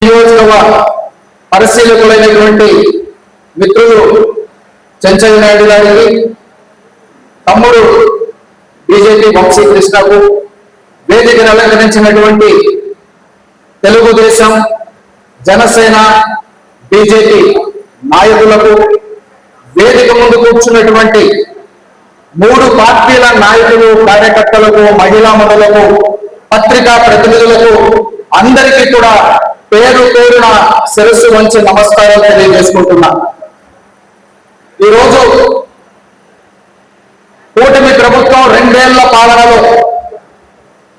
నియోజకవర్గ పరిశీలకులైనటువంటి మిత్రులు చెంచయ్య నాయుడు గారికి, తమ్ముడు బీజేపీ వంశీకృష్ణకు, వేదికను అలంకరించినటువంటి తెలుగుదేశం, జనసేన, బీజేపీ నాయకులకు, వేదిక ముందు కూర్చున్నటువంటి 3 పార్టీల నాయకులు, కార్యకర్తలకు, మహిళా మనులకు, పత్రికా ప్రతినిధులకు అందరికీ కూడా పేరు పేరున శిరస్సు వంచి నమస్కారాలు తెలియజేసుకుంటున్నా. ఈరోజు కూటమి ప్రభుత్వం 2 ఏళ్ల పాలనలో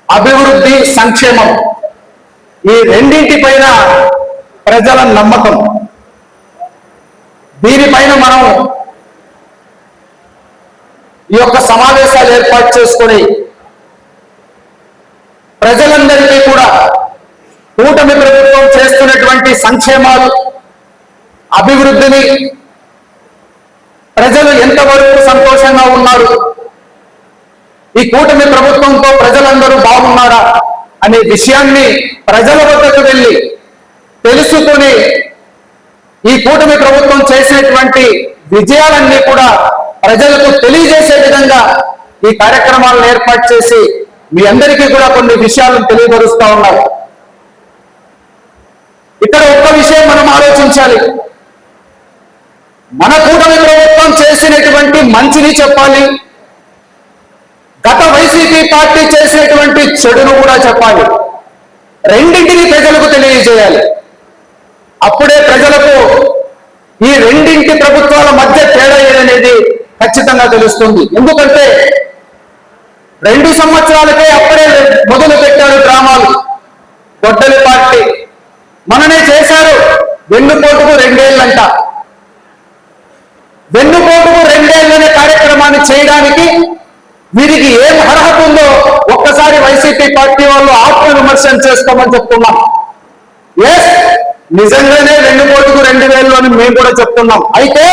అభివృద్ధి, సంక్షేమం ఈ రెండింటిపైన ప్రజల నమ్మకం. దీనిపైన మనం ఈ యొక్క సమావేశాలు ఏర్పాటు చేసుకొని ప్రజలందరికీ కూడా కూటమి ప్రభుత్వం చేస్తున్నటువంటి సంక్షేమాలు, అభివృద్ధిని, ప్రజలు ఎంతవరకు సంతోషంగా ఉన్నారు, ఈ కూటమి ప్రభుత్వంతో ప్రజలందరూ బాగున్నారా అనే విషయాన్ని ప్రజల వద్దకు వెళ్ళి తెలుసుకొని ఈ కూటమి ప్రభుత్వం చేసినటువంటి విజయాలన్నీ కూడా ప్రజలకు తెలియజేసే విధంగా ఈ కార్యక్రమాలను ఏర్పాటు చేసి మీ అందరికీ కూడా కొన్ని విషయాలను తెలియపరుస్తా ఉన్నారు. ఇక్కడ ఒక్క విషయం మనం ఆలోచించాలి. మన కూటమి ప్రభుత్వం చేసినటువంటి మంచిని చెప్పాలి, గత వైసీపీ పార్టీ చేసినటువంటి చెడును కూడా చెప్పాలి. రెండింటిని ప్రజలకు తెలియజేయాలి. అప్పుడే ప్రజలకు ఈ రెండింటి ప్రభుత్వాల మధ్య తేడా ఏదనేది ఖచ్చితంగా తెలుస్తుంది. ఎందుకంటే 2 సంవత్సరాలకే అప్పుడే మొదలు పెట్టారు డ్రామాలు. గొడ్డలి పార్టీ మననే చేశారు. వెన్నుపోటుకు 2 ఏళ్ళంట. వెన్నుపోటుకు 2 ఏళ్ళనే కార్యక్రమాన్ని చేయడానికి వీరికి ఏం అర్హత ఉందో ఒక్కసారి వైసీపీ పార్టీ వాళ్ళు ఆత్మ విమర్శన చేసుకోమని చెప్తున్నాం. నిజంగానే వెన్నుపోటుకు 2000 అని మేము కూడా చెప్తున్నాం. అయితే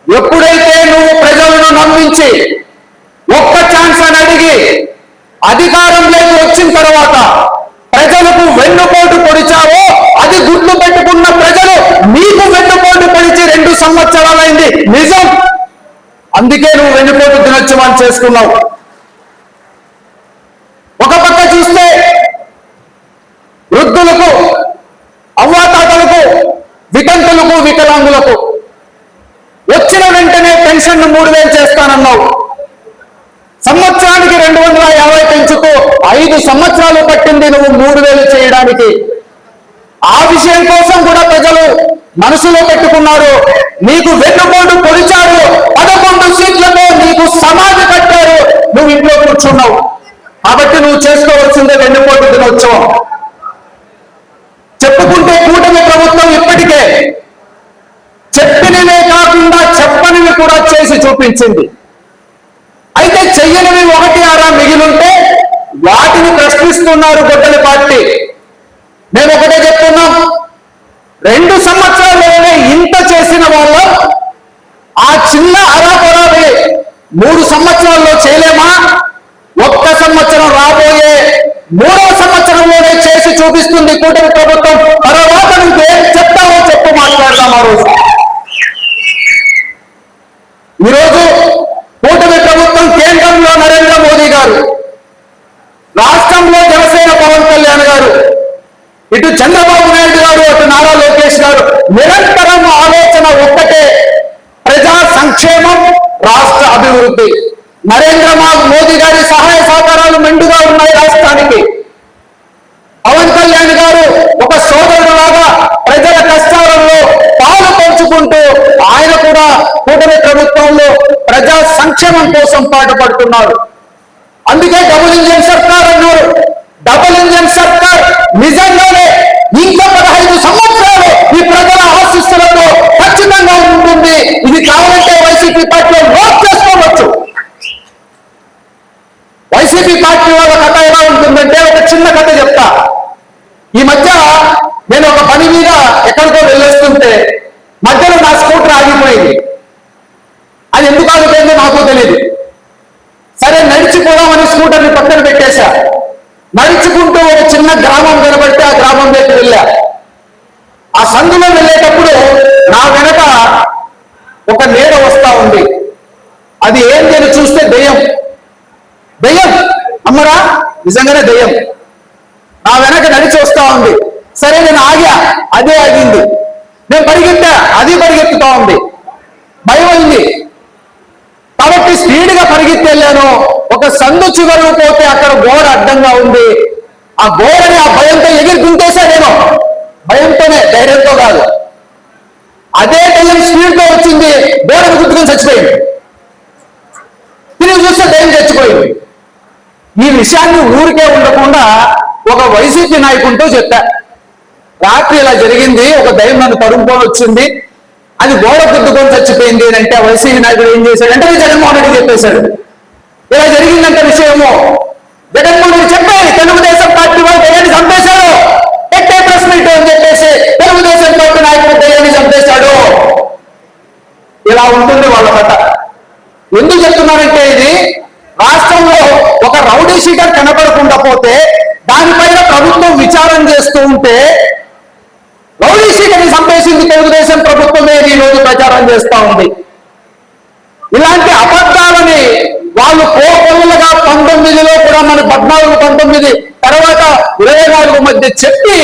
ఎప్పుడైతే నువ్వు ప్రజలను నమ్మించి ఒక్క ఛాన్స్ అని అడిగి అధికారంలోకి వచ్చిన తర్వాత ప్రజలకు వెన్నుపోటు పొడిచావో అది గుర్తు పెట్టుకున్న ప్రజలు నీకు వెన్నుపోటు పొడిచి 2 సంవత్సరాలైంది నిజం. అందుకే నువ్వు వెన్నుపోటు దినోత్సవాన్ని చేసుకున్నావు. ఒక పక్క చూస్తే వృద్ధులకు, అవ్వాతాతలకు, వితంతులకు, వికలాంగులకు వచ్చిన వెంటనే పెన్షన్ 3000 చేస్తానన్నావు. సంవత్సరానికి 250 పెంచుతూ 5 సంవత్సరాలు పట్టింది నువ్వు 3000 చేయడానికి. ఆ విషయం కోసం కూడా ప్రజలు మనసులో పెట్టుకున్నారు. నీకు వెన్నుపోటు పొడిచారు. 11 సీట్లతో నీకు సమాధి కట్టారు. నువ్వు ఇంట్లో కూర్చున్నావు. కాబట్టి నువ్వు చేసుకోవాల్సిందే వెన్నుపోటు దినోత్సవం. చెప్పుకుంటే కూటమి ప్రభుత్వం ఇప్పటికే చెప్పినవే కాకుండా చెప్పనివి కూడా చేసి చూపించింది. అయితే చెయ్యనివి 1-6 మిగిలింటే వాటిని ప్రశ్నిస్తున్నారు గొడ్డలి పార్టీ. మేము ఒకటే చెప్తున్నాం, 2 సంవత్సరాల్లోనే ఇంత చేసిన వాళ్ళ ఆ చిన్న అరాపరావి 3 సంవత్సరాల్లో చేయలేమా? 1 సంవత్సరం రాబోయే 3వ సంవత్సరంలోనే చేసి చూపిస్తుంది కూటమి ప్రభుత్వం. తర్వాత నువ్వేం చెప్తావో చెప్పు, మాట్లాడదాం. ఆ రోజు ఈరోజు కూటమి ప్రభుత్వం కేంద్రంలో నరేంద్ర మోదీ గారు, రాష్ట్రంలో జనసేన పవన్ కళ్యాణ్ గారు, ఇటు చంద్రబాబు నాయుడు గారు, అటు నారా లోకేష్ గారు నిరంతరం ఆలోచన ఒక్కటే, ప్రజా సంక్షేమం, రాష్ట్ర అభివృద్ధి. నరేంద్ర మోదీ గారి సహాయ సహకారాలు మెండుగా ఉన్నాయి రాష్ట్రానికి. పవన్ కళ్యాణ్ గారు ఒక సోదరుడులాగా ప్రజల కష్టాలలో పాలు పంచుకుంటూ ఆయన కూడా కూటమి ప్రభుత్వంలో ప్రజా సంక్షేమం కోసం పాటుపడుతున్నారు. అందుకే డబుల్ ఇంజిన్ సర్కార్ అన్నారు. డబుల్ ఇంజిన్ సర్కార్ నిజంగానే ఇంకా 15 సంవత్సరాలు ఈ ప్రజల ఆశీస్సులతో ఖచ్చితంగా ఉంటుంది. ఇది కావాలంటే వైసీపీ పార్టీలో నోట్ చేసుకోవచ్చు. వైసీపీ పార్టీ వాళ్ళ కథ ఎలా ఉంటుందంటే, ఒక చిన్న కథ చెప్తా. ఈ మధ్య నేను ఒక పని మీద ఎక్కడికో వెళ్ళొస్తుంటే మధ్యలో నా స్కూటర్ ఆగిపోయింది. అది ఎందుకు ఆగిపోయిందో నాకు తెలియదు. సరే నడిచిపోదామని స్కూటర్ని పక్కన పెట్టేశా. నడుచుకుంటూ ఒక చిన్న గ్రామం కనబడితే ఆ గ్రామంలోకి వెళ్ళా. వెళ్ళా. ఆ సందులో వెళ్ళేటప్పుడు నా వెనక ఒక నీడ వస్తా ఉంది. అది ఏంటి అని చూస్తే దెయ్యం. దెయ్యం అమ్మరా, నిజంగానే దెయ్యం నా వెనక నడిచి వస్తా ఉంది. సరే నేను ఆగా, అదే ఆగింది. నేను పరిగెత్తా, అది పరిగెత్తుతా ఉంది. భయం అయింది కాబట్టి స్పీడ్గా పరిగెత్తి వెళ్ళాను. ఒక సందు చివరకు పోతే అక్కడ గోడ అడ్డంగా ఉంది. ఆ గోడని ఆ భయంతో ఎగిరి దుంకేశాడేమో, భయంతోనే, ధైర్యంతో కాదు. అదే దెయ్యం స్పీడ్తో వచ్చింది, గోడను గుద్దుకొని చచ్చిపోయింది. తిరిగి చూస్తే దెయ్యం చచ్చిపోయింది. ఈ విషయాన్ని ఊరికే ఉండకుండా ఒక వైసీపీ నాయకుడితో చెప్పా, రాత్రి ఇలా జరిగింది, ఒక దయ్యం నన్ను తరుముకొని వచ్చింది, అది గోడ గుద్దుకొని చచ్చిపోయింది అని అంటే ఆ వైసీపీ నాయకుడు ఏం చేశాడంటే జగన్మోహన్ రెడ్డి చెప్పేశాడు. ఇలా జరిగిందంటే విషయము జగన్మోహన్ రెడ్డి చెప్పాలి, తెలుగుదేశం పార్టీ వాళ్ళు దయ్యాన్ని చంపేశాడు, ఎట్టే ప్రెస్ మీట్ అని చెప్పేసి తెలుగుదేశం పార్టీ నాయకుడు దయ్యాన్ని చంపేశాడు. ఇలా ఉంటుంది వాళ్ళ కథ. ఎందుకు చెప్తున్నారంటే ఇది రాష్ట్రంలో ఒక రౌడీ షీటర్ కనపడకుండా పోతే దానిపైన ప్రభుత్వం విచారణ చేస్తూ ఉంటే రౌడీ షీటర్ని చంపేసింది తెలుగుదేశం ప్రభుత్వమే ఈ రోజు ప్రచారం చేస్తూ ఉంది. ఇలాంటి అబద్ధాలని వాళ్ళు కోపలుగా 19లో కూడా మన 14, 19 తర్వాత 24 మధ్య చెప్పి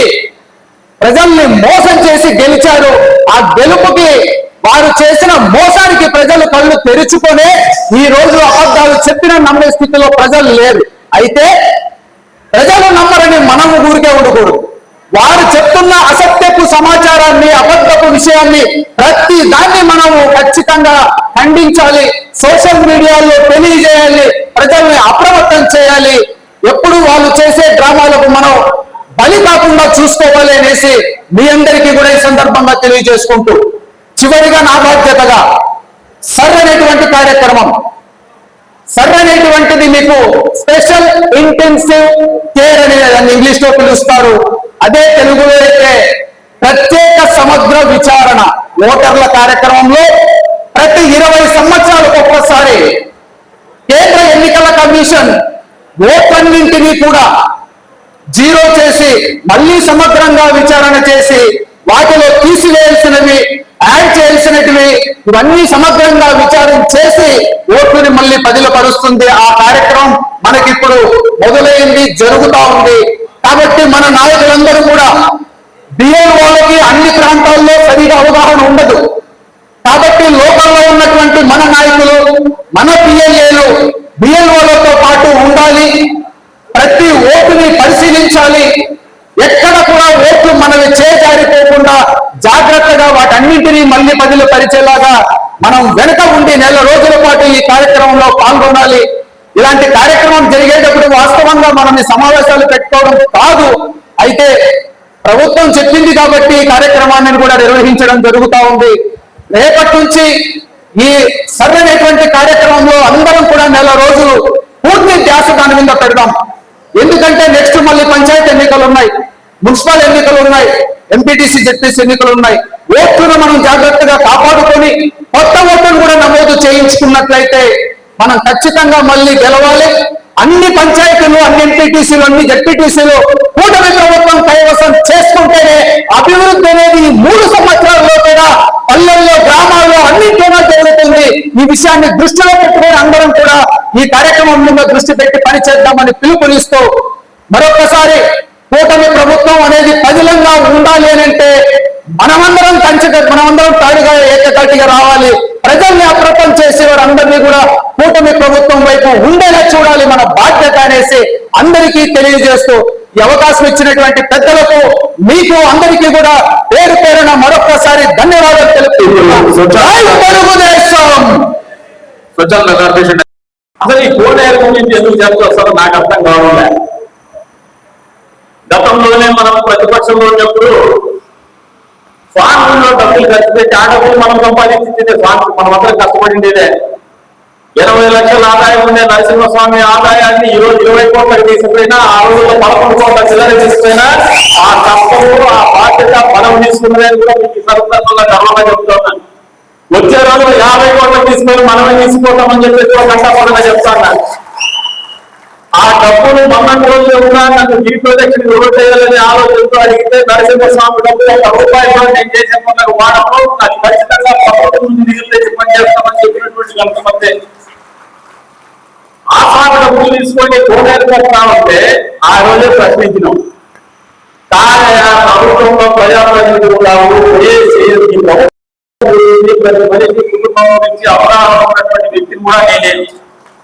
ప్రజల్ని మోసం చేసి గెలిచారు. ఆ గెలుపుకి వారు చేసిన మోసానికి ప్రజలు కళ్ళు తెరుచుకొనే ఈ రోజు అబద్ధాలు చెప్పిన నమ్మే స్థితిలో ప్రజలు లేరు. అయితే ప్రజలు నమ్మరని మనము ఊరికే ఉండకూడదు. వారు చెప్తున్న అసత్యపు సమాచారాన్ని, అబద్ధపు విషయాన్ని ప్రతి దాన్ని మనము ఖచ్చితంగా ఖండించాలి, సోషల్ మీడియాలో తెలియజేయాలి, ప్రజల్ని అప్రమత్తం చేయాలి. ఎప్పుడు వాళ్ళు చేసే డ్రామాలకు మనం బలి కాకుండా చూసుకోవాలి అనేసి మీ అందరికీ కూడా ఈ సందర్భంగా తెలియజేసుకుంటూ చివరిగా నా బాధ్యతగా సర్ అనేటువంటి కార్యక్రమం, సర్ అనేటువంటిది మీకు స్పెషల్ ఇంటెన్సివ్ కేర్ అనే ఇంగ్లీష్ లో పిలుస్తారు. అదే తెలుగులో అయితే ప్రత్యేక సమగ్ర విచారణ ఓటర్ల కార్యక్రమంలో ప్రతి 20 సంవత్సరాలకు ఒక్కసారి కేంద్ర ఎన్నికల కమిషన్ ఓట్లన్నింటినీ కూడా జీరో చేసి మళ్ళీ సమగ్రంగా విచారణ చేసి వాటిలో తీసివేయాల్సినవి, యాడ్ చేయాల్సినవి ఇవన్నీ సమగ్రంగా విచారణ చేసి ఓట్లని మళ్ళీ పదిలపరుస్తుంది. ఆ కార్యక్రమం మనకిప్పుడు మొదలైంది, జరుగుతూ ఉంది. కాబట్టి మన నాయకులందరూ కూడా బిఎల్ఓలకి అన్ని ప్రాంతాల్లో సరిగా అవగాహన ఉండదు. కాబట్టి లోకల్లో ఉన్నటువంటి మన నాయకులు, మన పిఎల్ఏలు బిఎల్ఓలతో పాటు ఉండాలి. ప్రతి ఓటుని పరిశీలించాలి. ఎక్కడ కూడా ఓట్లు మనవి చేజారిపోకుండా జాగ్రత్తగా వాటన్నింటినీ మళ్ళీ పదిలో పరిచేలాగా మనం వెనుక ఉండి నెల రోజుల పాటు ఈ కార్యక్రమంలో పాల్గొనాలి. ఇలాంటి కార్యక్రమం జరిగేటప్పుడు వాస్తవంగా మనం ఈ సమావేశాలు పెట్టుకోవడం కాదు, అయితే ప్రభుత్వం చెప్పింది కాబట్టి ఈ కార్యక్రమాన్ని కూడా నిర్వహించడం జరుగుతూ ఉంది. రేపటి నుంచి ఈ సరైనటువంటి కార్యక్రమంలో అందరం కూడా నెల రోజులు పూర్తి ధ్యాస దాని మీద పెడదాం. ఎందుకంటే నెక్స్ట్ మళ్ళీ పంచాయతీ ఎన్నికలు ఉన్నాయి, మున్సిపల్ ఎన్నికలు ఉన్నాయి, ఎంపీటీసీ జెడ్పీసీ ఎన్నికలు ఉన్నాయి. ఓట్లను మనం జాగ్రత్తగా కాపాడుకొని కొత్త ఓట్లను కూడా నమోదు చేయించుకున్నట్లయితే మనం ఖచ్చితంగా మళ్ళీ గెలవాలి. అన్ని పంచాయతీలు, అన్ని ఎంపీటీసీలు, అన్ని జెడ్పీటీసీలు కూటమి ప్రభుత్వం కైవసం చేసుకుంటేనే అభివృద్ధి అనేది ఈ 3 సంవత్సరాల్లో కూడా పల్లెల్లో, గ్రామాల్లో అన్నింటిలో జరుగుతుంది. ఈ విషయాన్ని దృష్టిలో పెట్టుకొని అందరం కూడా ఈ కార్యక్రమం మీద దృష్టి పెట్టి పనిచేద్దామని పిలుపునిస్తూ మరొకసారి కూటమి ప్రభుత్వం అనేది పదిలంగా ఉండాలి అని అంటే మనమందరం తాడుగా ఏకతాటిగా రావాలి. ప్రజల్ని అప్రమత్తం చేసే వారందరినీ కూడా కూటమి ప్రభుత్వం వైపు ఉండేలా చూడాలి, మన బాధ్యత అనేసి అందరికీ తెలియజేస్తూ ఈ అవకాశం ఇచ్చినటువంటి పెద్దలకు, మీకు అందరికీ కూడా పేరు పేరున మరొక్కసారి ధన్యవాదాలు తెలుపుతున్నాను. అసలు ఈ కోనేరు గురించి ఎందుకు చెప్తారో నాకు అర్థం కావాలి. గతంలోనే మనం ప్రతిపక్షంలో ఉన్నప్పుడు ఫార్ముల్లో డబ్బులు ఖర్చు పెట్టి ఆ డబ్బులు మనం సంపాదించిందే, ఫార్మ్ మనమందరం కష్టపడిందేదే. 80 లక్షల ఆదాయం ఉండే నరసింహస్వామి ఆదాయాన్ని ఈ రోజు 20 కోట్లకు తీసుకుపోయినా, ఆ రోజుల్లో 11 కోట్ల చిల్లర తీసుకుపోయినా ఆ కష్టము, ఆ బాధ్యత మనం తీసుకున్నదని కూడా మీకు సందర్భంగా గర్వంగా చెప్తున్నాను. వచ్చే రోజు 50 కోట్లకు తీసుకొని మనమే తీసుకుంటామని చెప్పేసి ఒక కష్టపడంగా చెప్తాను. ఆ డబ్బులు మొన్నటి రోజులు కూడా నన్ను గిరి ప్రదక్షిణ ఎవరు చేయాలని ఆలోచనతో అడిగితే నరసింహస్వామి డబ్బు 1 రూపాయి కూడా నేను చేసేకున్న వాడము అది ఖచ్చితంగా ప్రభుత్వం నుండి నిధులు తెచ్చి పనిచేస్తామని చెప్పినటువంటి కొంతమంది ఆ స్వామి డబ్బులు తీసుకొని కోనేరు కట్టామంటే ఆ రోజే ప్రశ్నించినాం. కానీ ప్రభుత్వంలో ప్రజాప్రతినిధులు ప్రతి మనిషి కుటుంబం నుంచి అవగాహన ఉన్నటువంటి వ్యక్తిని కూడా నేనే,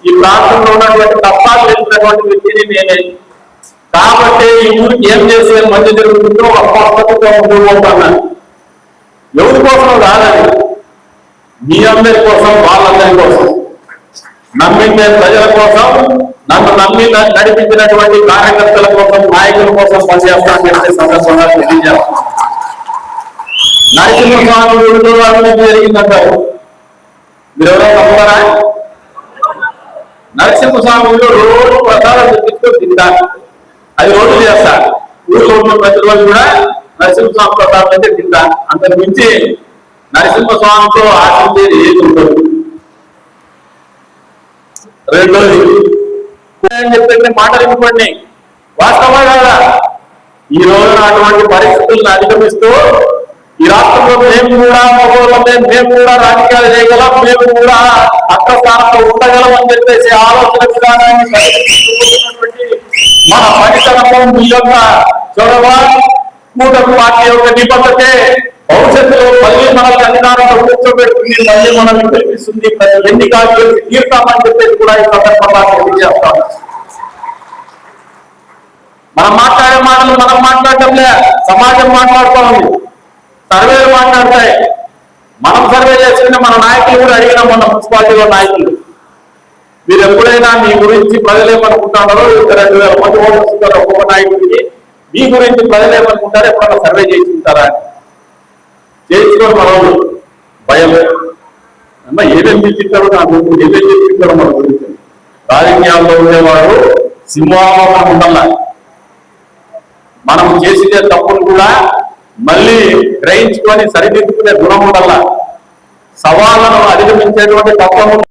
ఈ ప్రాంతంలో ఉన్నటువంటి తప్పాలు తెలిసినటువంటి వ్యక్తిని నేనే. కాబట్టి ఈ ఊరికి ఏం చేసే మంచి జరుగుతుందో అప్పటితో ఉండిపోతున్నాను. ఎవరి కోసం కాదని, మీ అందరి కోసం, వాళ్ళందరి కోసం, నమ్మించే ప్రజల కోసం, నన్ను నమ్మి నడిపించినటువంటి కార్యకర్తల కోసం, నాయకుల కోసం పనిచేస్తానని చెప్పే సందర్భంగా తెలియజేస్తాను. నరసింహస్వామి గుడిలో అభివృద్ధి జరిగిందంటారు, మీరు ఎవరో నమ్ముతారా? నరసింహస్వామి గుడిలో రోజు ప్రసాదం తెప్పించుకొని తింటారు, అది రోజు చేస్తారు. ఊళ్ళో ఉన్న ప్రతి రోజు కూడా నరసింహస్వామి ప్రసాదం అయితే తింటారు. అంతకు మించి నరసింహస్వామితో ఆశించేది ఏది ఉండదు. రెండోది చెప్పే మాటలు ఇవ్వండి, వాస్తవా కాదా? ఈ రోజున అటువంటి పరిస్థితులను అధిగమిస్తూ ఈ రాష్ట్రంలో మేము కూడా మగోళ్ళమే, మేము కూడా రాజకీయాలు చేయగలం, మేము కూడా అగ్రస్థానంలో ఉండగలం అని చెప్పేసి ఆలోచన విధానాన్ని మన పరిశ్రమలో మీ యొక్క చొరవ, కూటమి పార్టీ యొక్క నిబద్ధతే భవిష్యత్తులో మళ్ళీ మనల్ని అధికారంలో కూర్చోబెడుతుంది, మళ్ళీ మనల్ని గెలిపిస్తుంది, ఎన్నికలు తీర్తామని చెప్పేసి కూడా ఈ సందర్భంగా తెలియజేస్తాం. మనం మాట్లాడే మాటలు మనం మాట్లాడటంలే, సమాజం మాట్లాడుతూ ఉంది, సర్వేలు మాట్లాడతాయి. మనం సర్వే చేసుకుని మన నాయకులు కూడా అడిగినాం, మన మున్సిపాలిటీలో నాయకులు, మీరు ఎప్పుడైనా మీ గురించి ప్రజలేమనుకుంటున్నారో, 2,000 మంది ఓటర్స్ ఉంటారు ఒక్కొక్క నాయకుడికి, మీ గురించి ప్రజలేమనుకుంటారో ఎప్పుడైనా సర్వే చేసుకుంటారా అని చేసుకొని మనం భయం అమ్మ ఏమేమి తింటారో నాకు ఏమేమి తింటారో మన గురించి. రాజకీయాల్లో ఉండేవాడు సింహావరణ ఉండాల, మనం చేసే తప్పును కూడా మళ్ళీ గ్రహించుకొని సరిదిద్దుకునే గుణం ఉండాల, సవాళ్లను అధిగమించేటువంటి తత్వం